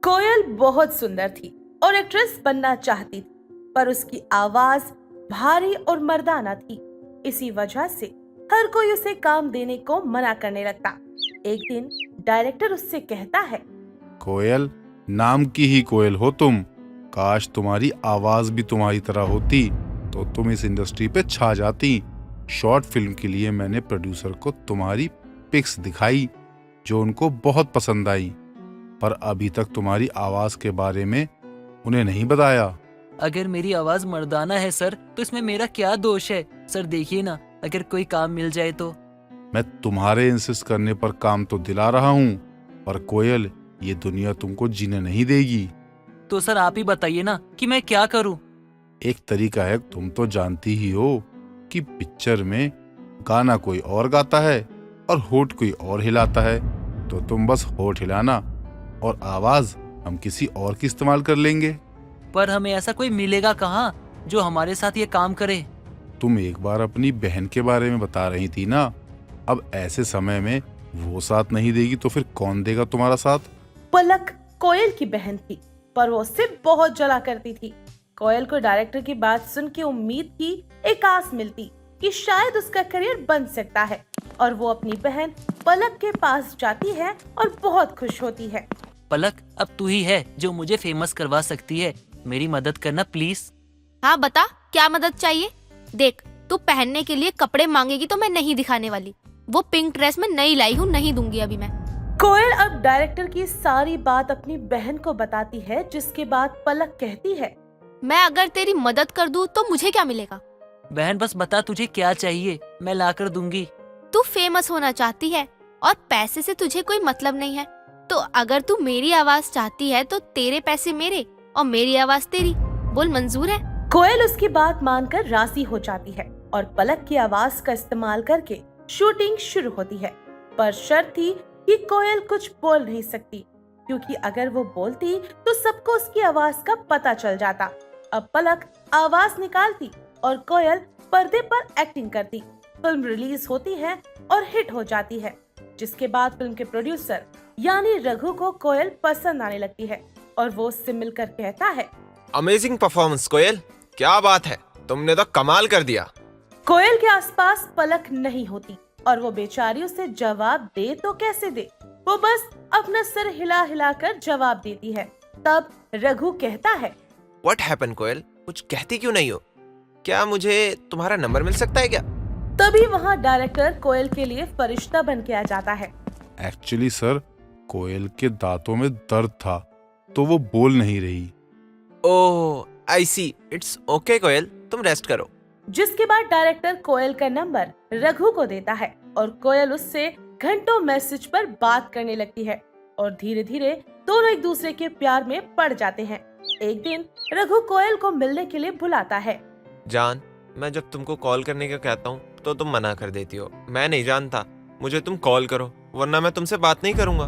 कोयल बहुत सुंदर थी और एक्ट्रेस बनना चाहती थी, पर उसकी आवाज भारी और मर्दाना थी। इसी वजह से हर कोई उसे काम देने को मना करने लगता। एक दिन डायरेक्टर उससे कहता है, कोयल, नाम की ही कोयल हो तुम। काश तुम्हारी आवाज भी तुम्हारी तरह होती तो तुम इस इंडस्ट्री पे छा जाती। शॉर्ट फिल्म के लिए मैंने प्रोड्यूसर को तुम्हारी पिक्स दिखाई जो उनको बहुत पसंद आई, पर अभी तक तुम्हारी आवाज के बारे में उन्हें नहीं बताया। अगर मेरी आवाज मर्दाना है सर, तो इसमें मेरा क्या दोष है? सर देखिए ना, अगर कोई काम मिल जाए तो। मैं तुम्हारे इंसिस्ट करने पर काम तो दिला रहा हूँ, पर कोयल, ये दुनिया तुमको जीने नहीं देगी। तो सर आप ही बताइए ना कि मैं क्या करूं? एक तरीका है, तुम तो जानती ही हो कि पिक्चर में गाना कोई और गाता है और होठ कोई और हिलाता है, तो तुम बस होठ हिलाना और आवाज हम किसी और की इस्तेमाल कर लेंगे। पर हमें ऐसा कोई मिलेगा कहाँ जो हमारे साथ ये काम करे? तुम एक बार अपनी बहन के बारे में बता रही थी ना, अब ऐसे समय में वो साथ नहीं देगी तो फिर कौन देगा तुम्हारा साथ? पलक कोयल की बहन थी, पर वो उससे बहुत जला करती थी। कोयल को डायरेक्टर की बात सुन के उम्मीद की एक आस मिलती कि शायद उसका करियर बन सकता है, और वो अपनी बहन पलक के पास जाती है और बहुत खुश होती है। पलक, अब तू ही है जो मुझे फेमस करवा सकती है। मेरी मदद करना प्लीज। हाँ बता, क्या मदद चाहिए? देख, तू पहनने के लिए कपड़े मांगेगी तो मैं नहीं दिखाने वाली। वो पिंक ड्रेस में नई लाई हूँ, नहीं दूंगी अभी मैं। कोयल अब डायरेक्टर की सारी बात अपनी बहन को बताती है, जिसके बाद पलक कहती है, मैं अगर तेरी मदद कर दूँ तो मुझे क्या मिलेगा? बहन बस बता तुझे क्या चाहिए, मैं ला कर दूंगी। तू फेमस होना चाहती है और पैसे से तुझे कोई मतलब नहीं है, तो अगर तू मेरी आवाज चाहती है तो तेरे पैसे मेरे और मेरी आवाज तेरी। बोल, मंजूर है? कोयल उसकी बात मानकर राजी हो जाती है और पलक की आवाज का इस्तेमाल करके शूटिंग शुरू होती है। पर शर्त थी कि कोयल कुछ बोल नहीं सकती, क्योंकि अगर वो बोलती तो सबको उसकी आवाज का पता चल जाता। अब पलक आवाज निकालती और कोयल पर्दे पर एक्टिंग करती। फिल्म रिलीज होती है और हिट हो जाती है, जिसके बाद फिल्म के प्रोड्यूसर यानी रघु को कोयल पसंद आने लगती है और वो उससे मिलकर कहता है, अमेजिंग परफॉर्मेंस कोयल, क्या बात है, तुमने तो कमाल कर दिया। कोयल के आसपास पलक नहीं होती और वो बेचारी उसे जवाब दे तो कैसे दे, वो बस अपना सिर हिला हिला कर जवाब देती है। तब रघु कहता है, व्हाट हैपन कोयल, कुछ कहती क्यों नहीं हो? क्या मुझे तुम्हारा नंबर मिल सकता है क्या? तभी वहाँ डायरेक्टर कोयल के लिए फरिश्ता बन के आ जाता है। एक्चुअली सर, कोयल के दांतों में दर्द था तो वो बोल नहीं रही। ओह आई सी, इट्स ओके कोयल, तुम रेस्ट करो। जिसके बाद डायरेक्टर कोयल का नंबर रघु को देता है और कोयल उससे घंटों मैसेज पर बात करने लगती है और धीरे धीरे दोनों एक दूसरे के प्यार में पड़ जाते हैं। एक दिन रघु कोयल को मिलने के लिए बुलाता है। जान, मैं जब तुमको कॉल करने का कहता हूँ तो तुम मना कर देती हो। मैं नहीं जानता, मुझे तुम कॉल करो वरना मैं तुमसे बात नहीं करूँगा।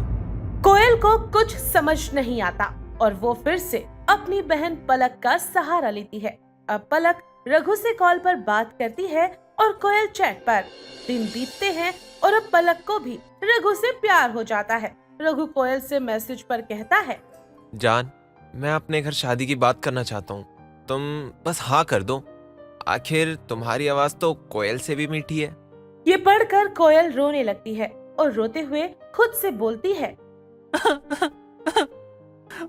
कोयल को कुछ समझ नहीं आता और वो फिर से अपनी बहन पलक का सहारा लेती है। अब पलक रघु से कॉल पर बात करती है और कोयल चैट पर। दिन बीतते हैं और अब पलक को भी रघु से प्यार हो जाता है। रघु कोयल से मैसेज पर कहता है, जान, मैं अपने घर शादी की बात करना चाहता हूँ, तुम बस हाँ कर दो। आखिर तुम्हारी आवाज तो कोयल से भी मीठी है। ये पढ़कर कोयल रोने लगती है और रोते हुए खुद से बोलती है,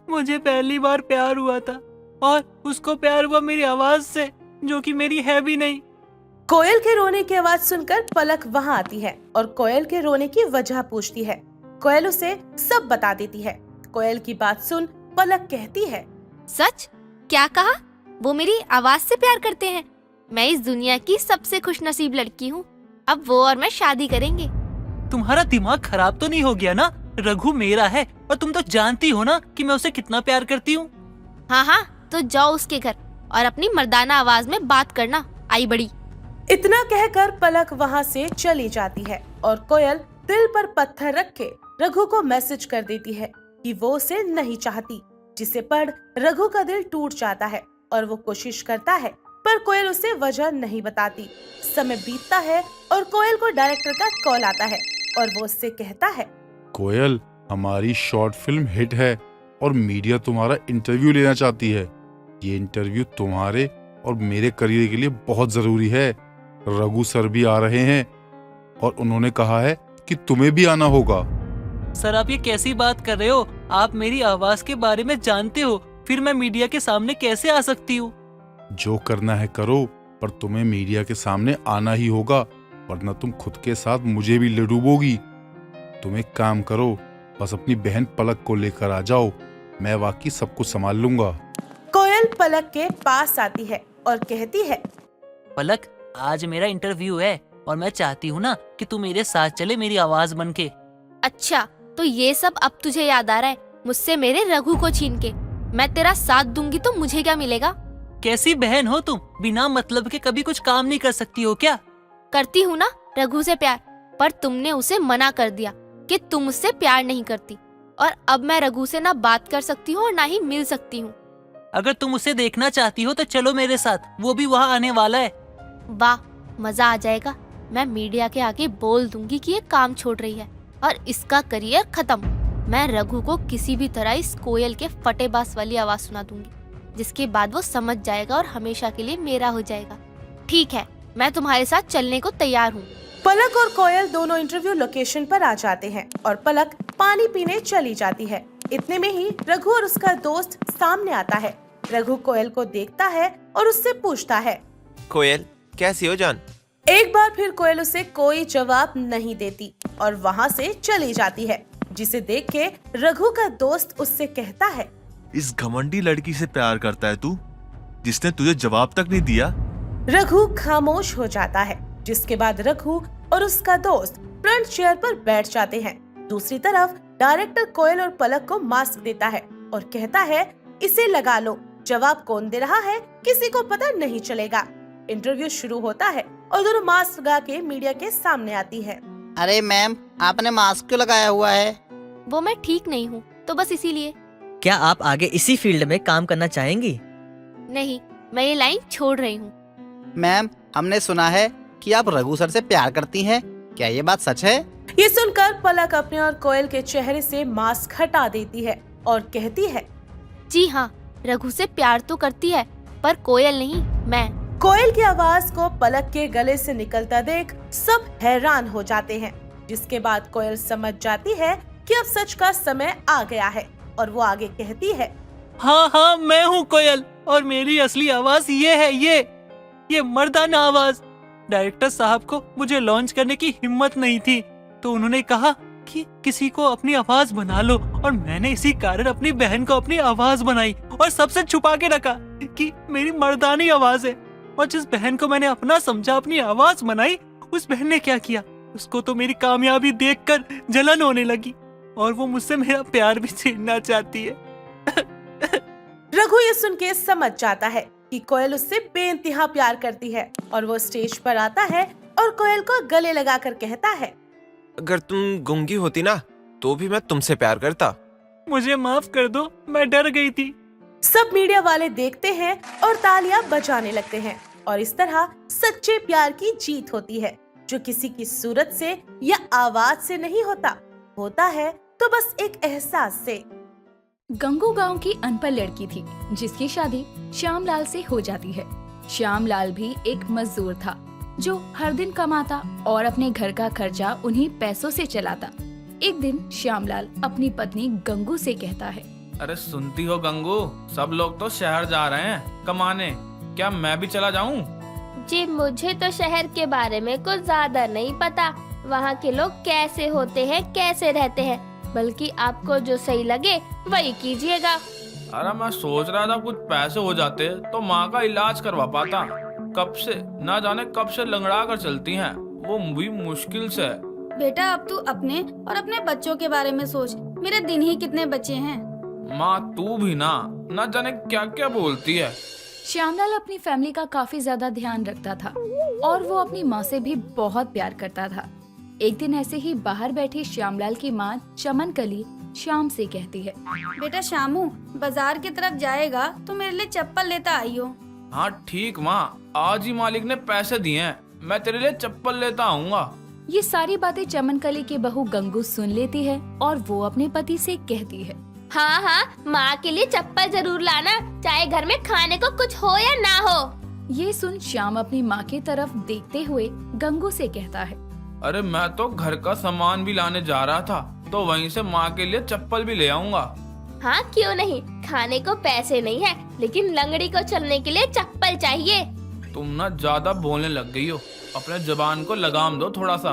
मुझे पहली बार प्यार हुआ था और उसको प्यार हुआ मेरी आवाज से, जो कि मेरी है भी नहीं। कोयल के रोने की आवाज सुनकर पलक वहाँ आती है और कोयल के रोने की वजह पूछती है। कोयल उसे सब बता देती है। कोयल की बात सुन पलक कहती है, सच? क्या कहा? वो मेरी आवाज से प्यार करते हैं? मैं इस दुनिया की सबसे खुशनसीब लड़की हूँ। अब वो और मैं शादी करेंगे। तुम्हारा दिमाग खराब तो नहीं हो गया ना? रघु मेरा है और तुम तो जानती हो ना कि मैं उसे कितना प्यार करती हूँ। हाँ हाँ, तो जाओ उसके घर और अपनी मर्दाना आवाज में बात करना, आई बड़ी। इतना कहकर पलक वहाँ से चली जाती है और कोयल दिल पर पत्थर रख के रघु को मैसेज कर देती है कि वो उसे नहीं चाहती, जिसे पढ़ रघु का दिल टूट जाता है और वो कोशिश करता है, पर कोयल उसे वजह नहीं बताती। समय बीतता है और कोयल को डायरेक्टर का कॉल आता है और वो उससे कहता है, कोयल, हमारी शॉर्ट फिल्म हिट है और मीडिया तुम्हारा इंटरव्यू लेना चाहती है। ये इंटरव्यू तुम्हारे और मेरे करियर के लिए बहुत जरूरी है। रघु सर भी आ रहे हैं और उन्होंने कहा है कि तुम्हें भी आना होगा। सर आप ये कैसी बात कर रहे हो? आप मेरी आवाज के बारे में जानते हो, फिर मैं मीडिया के सामने कैसे आ सकती हूँ? जो करना है करो, पर तुम्हें मीडिया के सामने आना ही होगा, वरना तुम खुद के साथ मुझे भी ले डूबोगी। तुम एक काम करो, बस अपनी बहन पलक को लेकर आ जाओ, मैं बाकी सब कुछ संभाल लूंगा। कोयल पलक के पास आती है और कहती है, पलक, आज मेरा इंटरव्यू है और मैं चाहती हूँ ना कि तू मेरे साथ चले मेरी आवाज बन के। अच्छा, तो ये सब अब तुझे याद आ रहा है? मुझसे मेरे रघु को छीन के। मैं तेरा साथ दूंगी तो मुझे क्या मिलेगा? कैसी बहन हो तुम? बिना मतलब के कभी कुछ काम नहीं कर सकती हो क्या? करती हूँ ना रघु से प्यार, पर तुमने उसे मना कर दिया कि तुम उससे प्यार नहीं करती। और अब मैं रघु से ना बात कर सकती हूँ और ना ही मिल सकती हूँ। अगर तुम उसे देखना चाहती हो तो चलो मेरे साथ, वो भी वहाँ आने वाला है। वाह, मजा आ जाएगा। मैं मीडिया के आगे बोल दूंगी कि ये काम छोड़ रही है और इसका करियर खत्म। मैं रघु को किसी भी तरह इस कोयल के फटेबाज वाली आवाज सुना दूंगी, जिसके बाद वो समझ जाएगा और हमेशा के लिए मेरा हो जाएगा। ठीक है, मैं तुम्हारे साथ चलने को तैयार हूँ। पलक और कोयल दोनों इंटरव्यू लोकेशन पर आ जाते हैं और पलक पानी पीने चली जाती है। इतने में ही रघु और उसका दोस्त सामने आता है। रघु कोयल को देखता है और उससे पूछता है, कोयल कैसी हो जान? एक बार फिर कोयल उसे कोई जवाब नहीं देती और वहाँ से चली जाती है, जिसे देख के रघु का दोस्त उससे कहता है, इस घमंडी लड़की से प्यार करता है तू, जिसने तुझे जवाब तक नहीं दिया? रघु खामोश हो जाता है, जिसके बाद रघु और उसका दोस्त फ्रंट चेयर पर बैठ जाते हैं। दूसरी तरफ डायरेक्टर कोयल और पलक को मास्क देता है और कहता है, इसे लगा लो, जवाब कौन दे रहा है किसी को पता नहीं चलेगा। इंटरव्यू शुरू होता है और दोनों मास्क लगा के मीडिया के सामने आती है। अरे मैम, आपने मास्क क्यों लगाया हुआ है? वो मैं ठीक नहीं हूँ तो बस इसीलिए। क्या आप आगे इसी फील्ड में काम करना चाहेंगी? नहीं, मैं ये लाइन छोड़ रही हूँ। मैम, हमने सुना है कि आप रघु सर से प्यार करती हैं, क्या ये बात सच है? ये सुनकर पलक अपने और कोयल के चेहरे से मास्क हटा देती है और कहती है, जी हाँ, रघु से प्यार तो करती है, पर कोयल नहीं, मैं। कोयल की आवाज को पलक के गले से निकलता देख सब हैरान हो जाते हैं, जिसके बाद कोयल समझ जाती है कि अब सच का समय आ गया है और वो आगे कहती है, हाँ हाँ, मैं हूँ कोयल और मेरी असली आवाज ये है, ये मर्दाना आवाज। डायरेक्टर साहब को मुझे लॉन्च करने की हिम्मत नहीं थी, तो उन्होंने कहा कि किसी को अपनी आवाज बना लो, और मैंने इसी कारण अपनी बहन को अपनी आवाज बनाई और सबसे छुपा के रखा कि मेरी मर्दानी आवाज है। और जिस बहन को मैंने अपना समझा, अपनी आवाज बनाई, उस बहन ने क्या किया, उसको तो मेरी कामयाबी देखकर जलन होने लगी और वो मुझसे मेरा प्यार भी छीनना चाहती है। रघु ये सुन के समझ जाता है कि कोयल उससे बेइंतहा प्यार करती है और वो स्टेज पर आता है और कोयल को गले लगाकर कहता है, अगर तुम गूंगी होती ना तो भी मैं तुमसे प्यार करता। मुझे माफ कर दो, मैं डर गई थी। सब मीडिया वाले देखते हैं और तालियां बजाने लगते हैं और इस तरह सच्चे प्यार की जीत होती है, जो किसी की सूरत से या आवाज से नहीं होता है तो बस एक एहसास से। गंगू गांव की अनपढ़ लड़की थी जिसकी शादी श्यामलाल से हो जाती है। श्यामलाल भी एक मजदूर था जो हर दिन कमाता और अपने घर का खर्चा उन्हीं पैसों से चलाता। एक दिन श्यामलाल अपनी पत्नी गंगू से कहता है, अरे सुनती हो गंगू, सब लोग तो शहर जा रहे हैं कमाने, क्या मैं भी चला जाऊं? जी मुझे तो शहर के बारे में कुछ ज्यादा नहीं पता, वहाँ के लोग कैसे होते हैं, कैसे रहते हैं, बल्कि आपको जो सही लगे वही कीजिएगा। अरे मैं सोच रहा था कुछ पैसे हो जाते तो माँ का इलाज करवा पाता। कब से ना जाने कब से लंगड़ा कर चलती हैं, वो भी मुश्किल से। बेटा अब तू अपने और अपने बच्चों के बारे में सोच, मेरे दिन ही कितने बच्चे हैं। माँ तू भी ना जाने क्या क्या बोलती है। श्यामलाल अपनी फैमिली का काफी ज्यादा ध्यान रखता था और वो अपनी माँ से भी बहुत प्यार करता था। एक दिन ऐसे ही बाहर बैठी श्यामलाल की माँ चमनकली श्याम से कहती है, बेटा श्यामू, बाजार की तरफ जाएगा तो मेरे लिए चप्पल लेता आइयो। हाँ ठीक माँ, आज ही मालिक ने पैसे दिए हैं, मैं तेरे लिए चप्पल लेता आऊँगा। ये सारी बातें चमनकली की बहू गंगू सुन लेती है और वो अपने पति से कहती है, हाँ हाँ, माँ के लिए चप्पल जरूर लाना, चाहे घर में खाने को कुछ हो या ना हो। ये सुन श्याम अपनी माँ की तरफ देखते हुए गंगू से कहता है, अरे मैं तो घर का सामान भी लाने जा रहा था, तो वहीं से माँ के लिए चप्पल भी ले आऊंगा। हाँ क्यों नहीं, खाने को पैसे नहीं है, लेकिन लंगड़ी को चलने के लिए चप्पल चाहिए। तुम ना ज्यादा बोलने लग गई हो, अपने जबान को लगाम दो थोड़ा सा।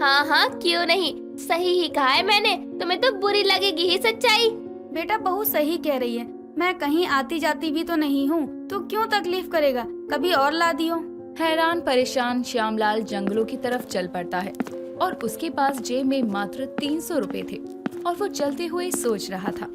हाँ हाँ क्यों नहीं, सही ही कहा है मैंने, तुम्हें तो बुरी लगेगी ही सच्चाई। बेटा बहू सही कह रही है, मैं कहीं आती जाती भी तो नहीं हूँ, तो क्यों तकलीफ करेगा, कभी और ला दियो। हैरान परेशान श्यामलाल जंगलों की तरफ चल पड़ता है और उसके पास जेब में मात्र 300 रुपए थे और वो चलते हुए सोच रहा था,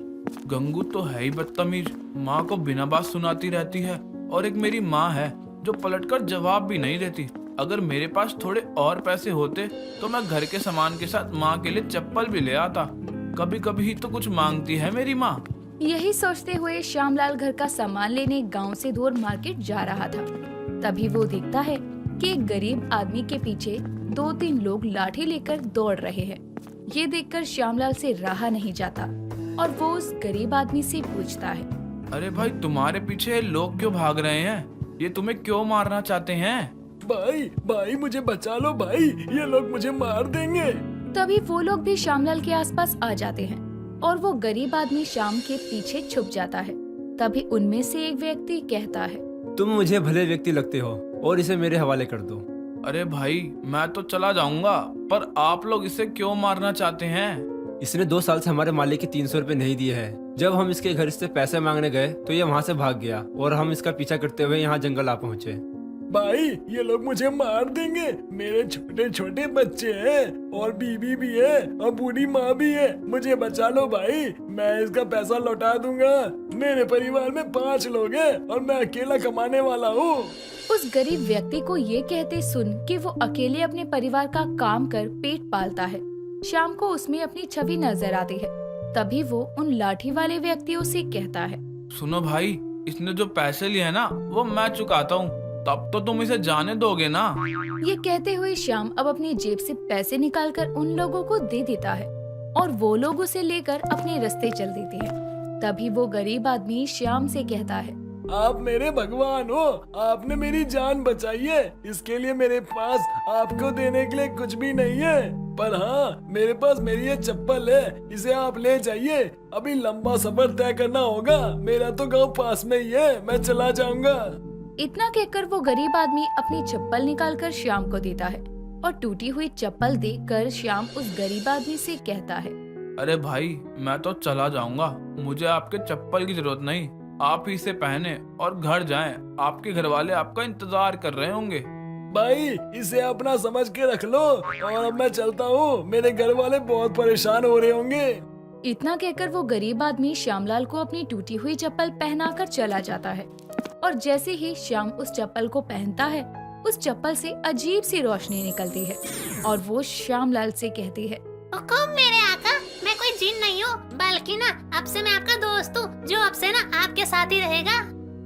गंगू तो है ही बदतमीज, माँ को बिना बात सुनाती रहती है, और एक मेरी माँ है जो पलटकर जवाब भी नहीं देती। अगर मेरे पास थोड़े और पैसे होते तो मैं घर के सामान के साथ माँ के लिए चप्पल भी ले आता। कभी कभी ही तो कुछ मांगती है मेरी माँ। यही सोचते हुए श्यामलाल घर का सामान लेने गांव से दूर मार्केट जा रहा था। तभी वो देखता है कि एक गरीब आदमी के पीछे 2-3 लोग लाठी लेकर दौड़ रहे हैं। ये देखकर श्यामलाल से रहा नहीं जाता और वो उस गरीब आदमी से पूछता है, अरे भाई, तुम्हारे पीछे लोग क्यों भाग रहे हैं? ये तुम्हें क्यों मारना चाहते हैं? भाई मुझे बचा लो भाई, ये लोग मुझे मार देंगे। तभी वो लोग भी श्यामलाल के आसपास आ जाते हैं और वो गरीब आदमी श्याम के पीछे छुप जाता है। तभी उनमें से एक व्यक्ति कहता है, तुम मुझे भले व्यक्ति लगते हो और इसे मेरे हवाले कर दो। अरे भाई, मैं तो चला जाऊंगा, पर आप लोग इसे क्यों मारना चाहते हैं? इसने 2 साल से हमारे मालिक के 300 रुपए नहीं दिए हैं। जब हम इसके घर से पैसे मांगने गए तो ये वहाँ से भाग गया और हम इसका पीछा करते हुए यहाँ जंगल आ पहुँचे। भाई ये लोग मुझे मार देंगे, मेरे छोटे छोटे बच्चे हैं और बीवी भी है और बूढ़ी माँ भी है, मुझे बचा लो भाई, मैं इसका पैसा लौटा दूंगा। मेरे परिवार में 5 लोग हैं और मैं अकेला कमाने वाला हूँ। उस गरीब व्यक्ति को ये कहते सुन कि वो अकेले अपने परिवार का काम कर पेट पालता है, शाम को उसमें अपनी छवि नजर आती है। तभी वो उन लाठी वाले व्यक्तियों से कहता है, सुनो भाई, इसने जो पैसे लिए हैं ना, वो मैं चुकाता हूँ, तब तो तुम इसे जाने दोगे ना? ये कहते हुए श्याम अब अपनी जेब से पैसे निकालकर उन लोगों को दे देता है और वो लोग उसे लेकर अपने रास्ते चल देते हैं। तभी वो गरीब आदमी श्याम से कहता है, आप मेरे भगवान हो, आपने मेरी जान बचाई है, इसके लिए मेरे पास आपको देने के लिए कुछ भी नहीं है, पर हाँ मेरे पास मेरी ये चप्पल है, इसे आप ले जाइए। अभी लंबा सफर तय करना होगा, मेरा तो गाँव पास में ही है, मैं चला जाऊंगा। इतना कहकर वो गरीब आदमी अपनी चप्पल निकालकर श्याम को देता है और टूटी हुई चप्पल देखकर श्याम उस गरीब आदमी से कहता है, अरे भाई, मैं तो चला जाऊंगा, मुझे आपके चप्पल की जरूरत नहीं, आप ही इसे पहने और घर जाएं, आपके घर वाले आपका इंतजार कर रहे होंगे। भाई इसे अपना समझ के रख लो और अब मैं चलता हूँ, मेरे घर वाले बहुत परेशान हो रहे होंगे। इतना कहकर वो गरीब आदमी श्यामलाल को अपनी टूटी हुई चप्पल पहनाकर चला जाता है और जैसे ही श्याम उस चप्पल को पहनता है, उस चप्पल से अजीब सी रोशनी निकलती है और वो श्यामलाल से कहती है, हुकुम मेरे आका, मैं कोई जिन नहीं हूँ, बल्कि ना अब से मैं आपका दोस्त हूँ, जो अब से ना आपके साथ ही रहेगा।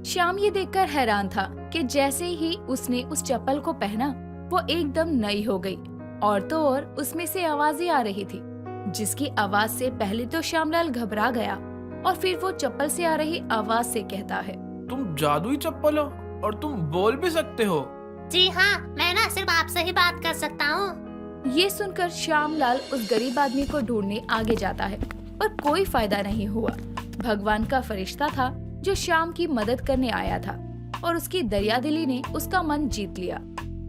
श्याम ये देखकर हैरान था कि जैसे ही उसने उस चप्पल को पहना, वो एकदम नई हो गई और तो और उसमें से आवाजें आ रही थी, जिसकी आवाज से पहले तो श्यामलाल घबरा गया और फिर वो चप्पल से आ रही आवाज से कहता है, तुम जादुई चप्पल हो और तुम बोल भी सकते हो? जी हाँ, मैं ना सिर्फ आपसे ही बात कर सकता हूँ। ये सुनकर श्यामलाल उस गरीब आदमी को ढूंढने आगे जाता है, पर कोई फायदा नहीं हुआ। भगवान का फरिश्ता था जो श्याम की मदद करने आया था और उसकी दरियादिली ने उसका मन जीत लिया।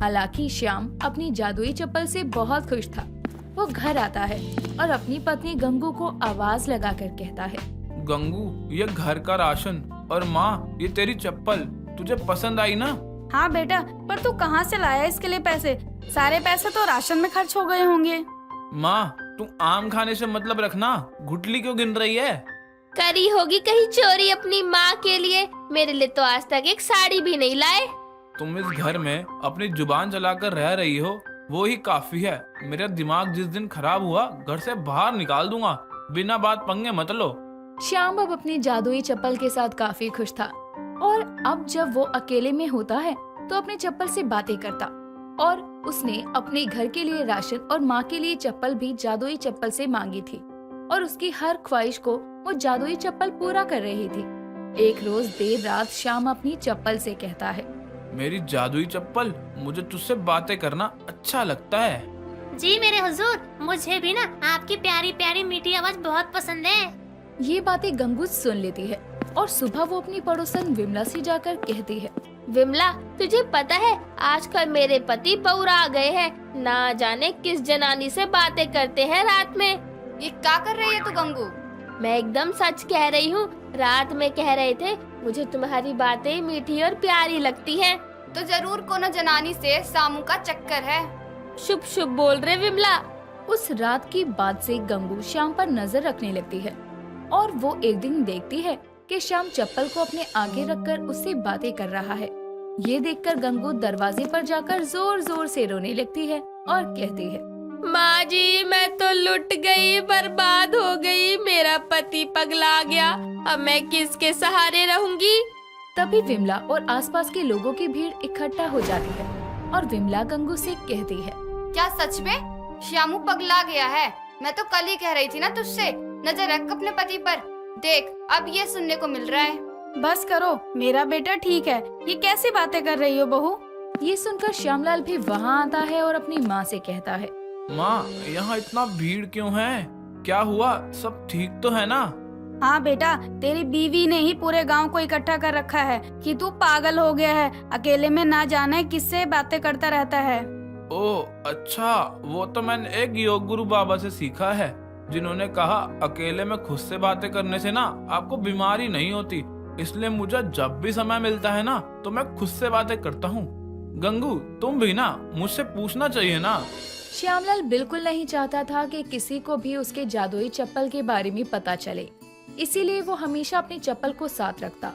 हालांकि श्याम अपनी जादुई चप्पल से बहुत खुश था। वो घर आता है और अपनी पत्नी गंगू को आवाज लगाकर कहता है, गंगू, ये घर का राशन और माँ, ये तेरी चप्पल तुझे पसंद आई ना? हाँ बेटा, पर तू कहाँ से लाया इसके लिए पैसे? सारे पैसे तो राशन में खर्च हो गए होंगे। माँ, तू आम खाने से मतलब रखना, गुठली क्यों गिन रही है? करी होगी कहीं चोरी अपनी माँ के लिए, मेरे लिए तो आज तक एक साड़ी भी नहीं लाए। तुम इस घर में अपनी जुबान चलाकर रह रही हो, वो ही काफी है। मेरा दिमाग जिस दिन खराब हुआ, घर से बाहर निकाल दूंगा, बिना बात पंगे मत लो। श्याम अब अपनी जादुई चप्पल के साथ काफी खुश था और अब जब वो अकेले में होता है तो अपने चप्पल से बातें करता और उसने अपने घर के लिए राशन और माँ के लिए चप्पल भी जादुई चप्पल से मांगी थी। और उसकी हर ख्वाहिश को वो जादुई चप्पल पूरा कर रही थी। एक रोज देर रात श्याम अपनी चप्पल से कहता है, मेरी जादुई चप्पल, मुझे तुझसे बातें करना अच्छा लगता है। जी मेरे हुजूर, मुझे भी ना आपकी प्यारी प्यारी मीठी आवाज बहुत पसंद है। ये बातें गंगू सुन लेती है और सुबह वो अपनी पड़ोसन विमला से जाकर कहती है, विमला, तुझे पता है आजकल मेरे पति पौरा गए हैं, ना जाने किस जनानी से बातें करते हैं रात में। ये क्या कर रही है तू गंगू? मैं एकदम सच कह रही हूँ। रात में कह रहे थे मुझे तुम्हारी बातें मीठी और प्यारी लगती हैं। तो जरूर कोनो जनानी से सामू का चक्कर है। शुभ शुभ बोल रहे विमला। उस रात की बात से गंगू श्याम पर नजर रखने लगती है और वो एक दिन देखती है कि श्याम चप्पल को अपने आगे रखकर उससे बातें कर रहा है। ये देखकर गंगू दरवाजे पर जाकर जोर जोर से रोने लगती है और कहती है, माँ जी, मैं तो लुट गई, बर्बाद हो गई, मेरा पति पगला गया, अब मैं किसके सहारे रहूंगी। तभी विमला और आसपास के लोगों की भीड़ इकट्ठा हो जाती है और विमला गंगू से कहती है, क्या सच में श्यामू पगला गया है? मैं तो कल ही कह रही थी ना तुझसे, नजर रख अपने पति पर। देख, अब ये सुनने को मिल रहा है। बस करो, मेरा बेटा ठीक है। ये कैसी बातें कर रही हो बहू? ये सुनकर श्यामलाल भी वहाँ आता है और अपनी माँ से कहता है, माँ, यहाँ इतना भीड़ क्यों है? क्या हुआ? सब ठीक तो है ना? हाँ बेटा, तेरी बीवी ने ही पूरे गांव को इकट्ठा कर रखा है कि तू पागल हो गया है, अकेले में ना जाने किससे बातें करता रहता है। ओह अच्छा, वो तो मैंने एक योग गुरु बाबा से सीखा है, जिन्होंने कहा अकेले में खुद से बातें करने से ना आपको बीमारी नहीं होती। इसलिए मुझे जब भी समय मिलता है ना तो मैं खुद से बातें करता हूँ। गंगू, तुम भी ना मुझसे पूछना चाहिए ना। श्यामलाल बिल्कुल नहीं चाहता था कि किसी को भी उसके जादुई चप्पल के बारे में पता चले, इसीलिए वो हमेशा अपनी चप्पल को साथ रखता।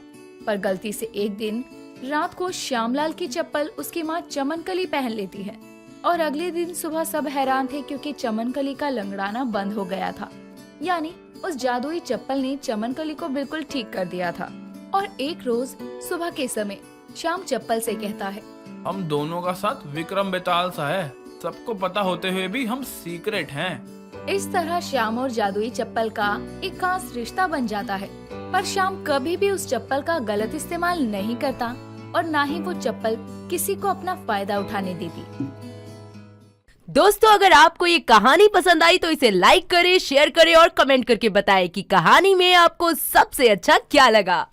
पर गलती से एक दिन रात को श्यामलाल की चप्पल उसकी माँ चमनकली पहन लेती है और अगले दिन सुबह सब हैरान थे क्योंकि चमनकली का लंगड़ाना बंद हो गया था। यानी उस जादुई चप्पल ने चमनकली को बिल्कुल ठीक कर दिया था। और एक रोज सुबह के समय श्याम चप्पल से कहता है, हम दोनों का साथ विक्रम बेताल सा है, सबको पता होते हुए भी हम सीक्रेट हैं। इस तरह श्याम और जादुई चप्पल का एक खास रिश्ता बन जाता है। पर श्याम कभी भी उस चप्पल का गलत इस्तेमाल नहीं करता और ना ही वो चप्पल किसी को अपना फायदा उठाने देती। दोस्तों, अगर आपको ये कहानी पसंद आई तो इसे लाइक करें, शेयर करें और कमेंट करके बताएं कि कहानी में आपको सबसे अच्छा क्या लगा।